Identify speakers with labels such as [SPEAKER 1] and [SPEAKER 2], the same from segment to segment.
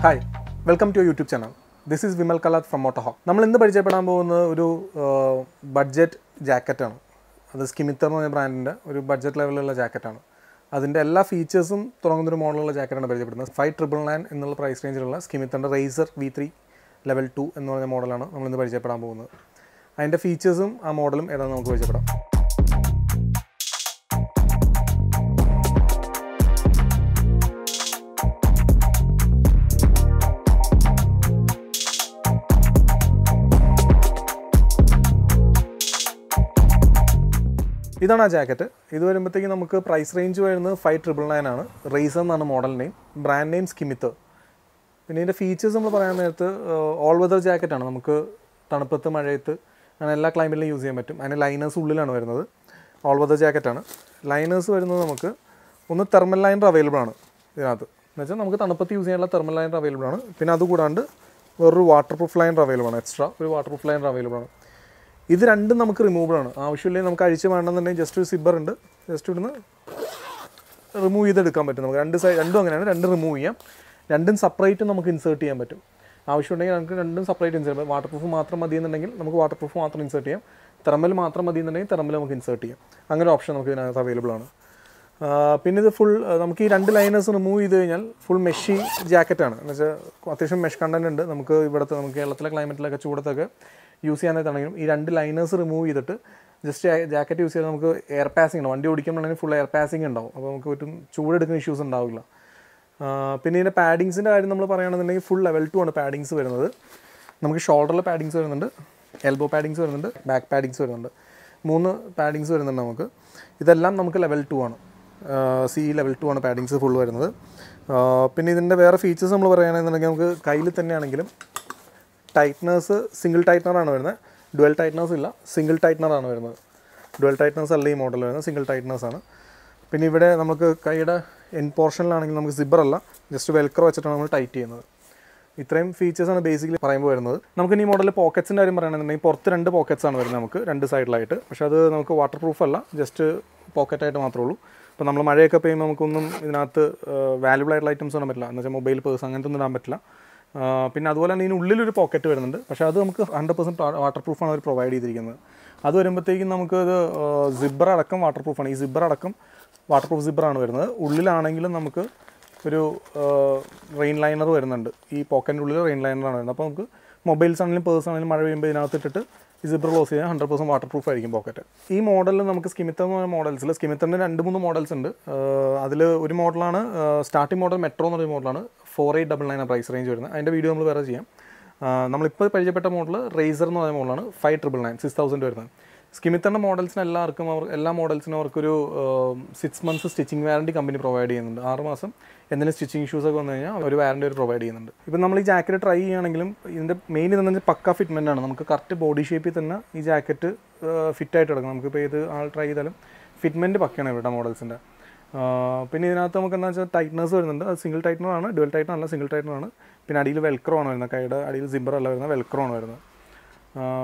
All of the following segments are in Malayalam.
[SPEAKER 1] Hi, welcome to your YouTube channel. This is Vimal Kalat from Moto. We will talk about budget jacket. That's Scimitar brand budget level jacket. That's all features of model jacket. 5999 in the price range. Scimitar Razor V3 level 2 in the model. We will talk about the features of the model. This is a jacket. This is a price range of 5999. Razor is the model name. Brand name Scimitar. The features are all-weather jacket. We use all climate use and liners all-weather jacket. Liners are thermal liner available. We use thermal liner available. We have waterproof liner available. Extra waterproof liner available. This is removable. Just a zipper. Just remove it. Remove it. Separate insert it. Separate insert. Waterproof waterproof insert it. Thermal insert it. Option available. Full liners remove full meshy jacket. Mesh content climate use these liners remove just jacket use air passing full air passing issues paddings full level 2 paddings shoulder paddings elbow paddings back paddings three paddings this level 2 C level 2 paddings full features tightness single tightener dual tightness single tightener dual tightness is model single tightness പിന്നെ ഇവിടെ നമുക്ക് കൈയുടെ end portion zipper just velcro tight ഇത്രയും ഫീച്ചേഴ്സ് ആണ് ബേസിക്കലി പറയുമ്പോൾ വരുന്നത് നമുക്ക് ഈ മോഡലിൽ പോക്കറ്റ്സിന്റെ കാര്യം പറയുകയാണെന്നുണ്ടെങ്കിൽ പുറത്ത് രണ്ട് പോക്കറ്റ്സ് ആണ് വരുന്നത് നമുക്ക് രണ്ട് സൈഡിലായിട്ട് പക്ഷേ അത് നമുക്ക് വാട്ടർ പ്രൂഫ് അല്ല ജസ്റ്റ് പോക്കറ്റ് ആയിട്ട് മാത്രമേ ഉള്ളൂ അപ്പോൾ നമ്മൾ മഴയൊക്കെ പെയ്യുമ്പോൾ നമുക്കൊന്നും ഇതിനകത്ത് വാല്യുബിൾ ആയിട്ടുള്ള ഐറ്റംസ് ഒന്നും പറ്റില്ല എന്ന് വെച്ചാൽ മൊബൈൽ പേഴ്സ് അങ്ങനത്തെ ഒന്നും ഇടാൻ പറ്റില്ല പിന്നെ അതുപോലെ തന്നെ ഇതിനുള്ളിലൊരു പോക്കറ്റ് വരുന്നുണ്ട് പക്ഷേ അത് നമുക്ക് 100% വാട്ടർ പ്രൂഫാണ് അവർ പ്രൊവൈഡ് ചെയ്തിരിക്കുന്നത് അത് വരുമ്പോഴത്തേക്കും നമുക്കത് സിബ്ബർ അടക്കം വാട്ടർ പ്രൂഫാണ് ഈ സിബ്ബർ അടക്കം വാട്ടർ പ്രൂഫ് സിബ്ബറാണ് വരുന്നത് ഉള്ളിലാണെങ്കിലും നമുക്ക് ഒരു റെയിൻ ലൈനർ വരുന്നുണ്ട് ഈ പോക്കറ്റിൻ്റെ ഉള്ളിൽ റെയിൻ ലൈനറാണ് വരുന്നത് അപ്പോൾ നമുക്ക് മൊബൈൽസ് ആണെങ്കിലും പേഴ്സ് ആണെങ്കിലും മഴ പെയ്യുമ്പോൾ ഇതിനകത്ത് ഇട്ടിട്ട് ഈ സിബ്ബർ ക്ലോസ് ചെയ്യാൻ 100% വാട്ടർ പ്രൂഫ് ആയിരിക്കും പോക്കറ്റ് ഈ മോഡലിൽ നമുക്ക് സ്കിമിറ്റർ മോഡൽസിൽ സ്കിമിറ്ററിൻ്റെ 2-3 മോഡൽസ് ഉണ്ട് അതിൽ ഒരു മോഡലാണ് സ്റ്റാർട്ടിംഗ് മോഡൽ മെട്രോ എന്നൊരു മോഡലാണ് 4899 പ്രൈസ് റേഞ്ച് വരുന്നത് അതിൻ്റെ വീഡിയോ നമ്മൾ വേറെ ചെയ്യാം നമ്മളിപ്പോൾ പരിചയപ്പെട്ട മോഡൽ റേസർ എന്ന് പറയുന്ന മോഡലാണ് 5999 6000 വരുന്നത് സ്കിമിറ്ററിൻ്റെ മോഡൽസിന് എല്ലാ മോഡൽസിനും അവർക്കൊരു 6 months stitching warranty company provide ചെയ്യുന്നുണ്ട് 6 മാസം എന്തെങ്കിലും സ്റ്റിച്ചിങ് ഇഷ്യൂസ് ഒക്കെ വന്നു കഴിഞ്ഞാൽ ഒരു വാറണ്ടി അവർ പ്രൊവൈഡ് ചെയ്യുന്നുണ്ട് ഇപ്പം നമ്മൾ ഈ ജാക്കറ്റ് ട്രൈ ചെയ്യുകയാണെങ്കിലും ഇതിൻ്റെ മെയിൻ ഇതെന്ന് വെച്ചാൽ പക്ക ഫിറ്റ്മെൻ്റ് ആണ് നമുക്ക് കറക്റ്റ് ബോഡി ഷേപ്പിൽ തന്നെ ഈ ജാക്കറ്റ് ഫിറ്റായിട്ട് കിടക്കും നമുക്കിപ്പോൾ ഏത് ആൾ ട്രൈ ചെയ്താലും ഫിറ്റ്മെൻറ്റ് പക്കയാണ് ഇവരുടെ മോഡൽസിൻ്റെ പിന്നെ ഇതിനകത്ത് നമുക്ക് എന്താ വെച്ചാൽ ടൈറ്റ്നസ് വരുന്നുണ്ട് അത് സിംഗിൾ ടൈറ്റ്നറാണ് ഡുവൽ ടൈറ്റ്നർ അല്ല സിംഗിൾ ടൈറ്റ്നറാണ് പിന്നെ അടിയിൽ വെൽക്രോ ആണ് വരുന്നത് കൈയുടെ അടിയിൽ സിബ്ബർ അല്ല വരുന്നത് വെൽക്രോ ആണ് വരുന്നത്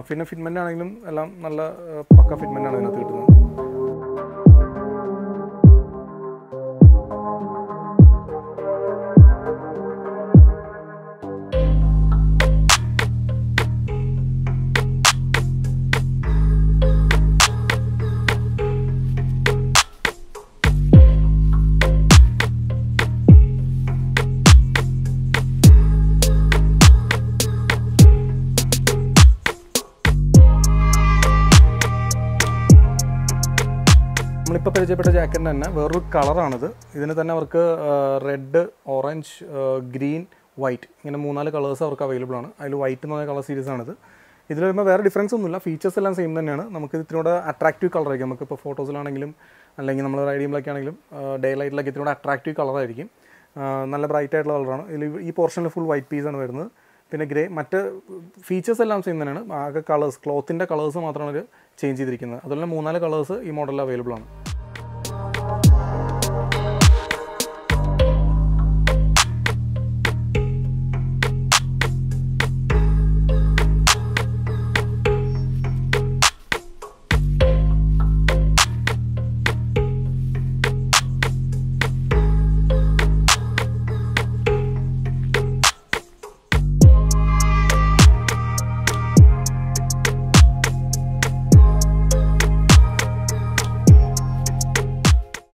[SPEAKER 1] പിന്നെ ഫിറ്റ്മെൻ്റ് ആണെങ്കിലും എല്ലാം നല്ല പക്ക ഫിറ്റ്മെൻ്റ് ആണ് ഇതിനകത്ത് കിട്ടുന്നത് നമ്മളിപ്പോൾ പരിചയപ്പെട്ട ജാക്കറ്റിന് തന്നെ വേറൊരു കളറാണിത് ഇതിന് തന്നെ അവർക്ക് റെഡ് ഓറഞ്ച് ഗ്രീൻ വൈറ്റ് ഇങ്ങനെ 3-4 കളേഴ്സ് അവർക്ക് അവൈലബിൾ ആണ് അതിൽ വൈറ്റ് എന്ന് പറഞ്ഞ കളർ സീരീസ് ആണിത് ഇതിൽ വരുമ്പോൾ വേറെ ഡിഫറൻസ് ഒന്നുമില്ല ഫീച്ചേഴ്സ് എല്ലാം സെയിം തന്നെയാണ് നമുക്ക് ഇതിനോട് അട്രാക്റ്റീവ് കളറായിരിക്കും നമുക്കിപ്പോൾ ഫോട്ടോസിലാണെങ്കിലും അല്ലെങ്കിൽ നമ്മൾ റൈഡ് ചെയ്യുമ്പോഴൊക്കെ ആണെങ്കിലും ഡേ ലൈറ്റിലൊക്കെ ഇതിനോട് അട്രാക്റ്റീവ് കളറായിരിക്കും നല്ല ബ്രൈറ്റ് ആയിട്ടുള്ള കളറാണ് ഇതിൽ ഈ പോർഷനിൽ ഫുൾ വൈറ്റ് പീസാണ് വരുന്നത് പിന്നെ ഗ്രേ മറ്റ് ഫീച്ചേഴ്സ് എല്ലാം സെയിം തന്നെയാണ് ആകെ കളേഴ്സ് ക്ലോത്തിൻ്റെ കളേഴ്സ് മാത്രമാണ് അവർ ചേഞ്ച് ചെയ്തിരിക്കുന്നത് അതുപോലെ 3-4 കളേഴ്സ് ഈ മോഡലിൽ അവൈലബിൾ ആണ്